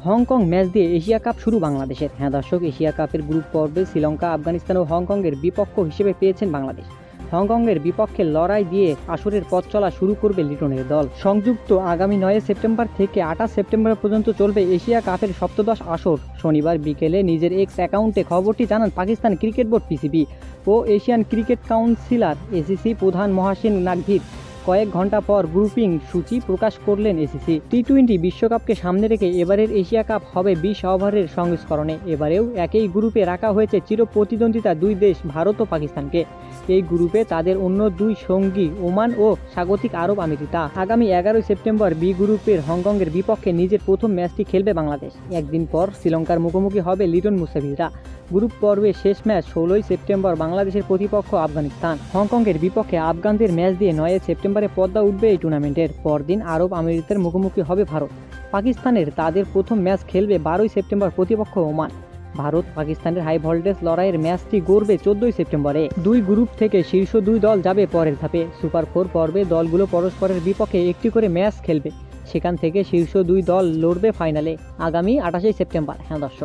Hong Kong match দিয়ে Asia cup শুরু বাংলাদেশের। হ্যাঁ দর্শক, এশিয়া কাপের গ্রুপ পর্বে শ্রীলঙ্কা, আফগানিস্তান ও হংকংয়ের বিপক্ষ হিসেবে পেয়েছেন বাংলাদেশ। হংকংয়ের বিপক্ষে লড়াই দিয়ে আসরের পথ চলা শুরু করবে লিটনের দল। সংযুক্ত আগামী 9 সেপ্টেম্বর থেকে 28 সেপ্টেম্বর পর্যন্ত চলবে এশিয়া কাপের সপ্তদশ আসর। শনিবার বিকেলে নিজের এক্স অ্যাকাউন্টে খবরটি জানান পাকিস্তান ক্রিকেট বোর্ড পিসিবি ও এশিয়ান ক্রিকেট কাউন্সিলর এসিসি প্রধান মহাসিন নাকভির। কয়েক ঘন্টা পর গ্রুপিং সূচি প্রকাশ করলেন এসিসি। টি-20 বিশ্বকাপকে সামনে রেখে এবারের এশিয়া কাপ হবে 20 ওভারের সংস্করণে। এবারেও একই গ্রুপে রাখা হয়েছে চিরপ্রতিদ্বন্দ্বিতা দুই দেশ ভারত ও পাকিস্তানকে। এই গ্রুপে তাদের অন্য দুই সঙ্গী ওমান ও স্বাগতিক আরব আমিরাত। আগামী 11 সেপ্টেম্বর বি গ্রুপের হংকংয়ের বিপক্ষে নিজের প্রথম ম্যাচটি খেলবে বাংলাদেশ। একদিন পর শ্রীলঙ্কার মুখোমুখি হবে লিটন মুসাফিররা। গ্রুপ পর্বের শেষ ম্যাচ 16 সেপ্টেম্বর বাংলাদেশের প্রতিপক্ষ আফগানিস্তান। হংকংয়ের বিপক্ষে আফগানদের ম্যাচ দিয়ে 9 সেপ্টেম্বরে পর্দা উঠবে এই টুর্নামেন্টের। পরদিন আরব আমিরাতের মুখোমুখি হবে ভারত। পাকিস্তানের তাদের প্রথম ম্যাচ খেলবে 12 সেপ্টেম্বর প্রতিপক্ষ ওমান। ভারত পাকিস্তানের হাই ভোল্টেজ লড়াইয়ের ম্যাচটি গড়বে 14 সেপ্টেম্বরে। দুই গ্রুপ থেকে শীর্ষ দুই দল যাবে পরের ধাপে। সুপার 4 পর্বে দলগুলো পরস্পরের বিপক্ষে একটি করে ম্যাচ খেলবে। সেখান থেকে শীর্ষ দুই দল লড়বে ফাইনালে আগামী 28 সেপ্টেম্বর। হ্যাঁ দর্শক।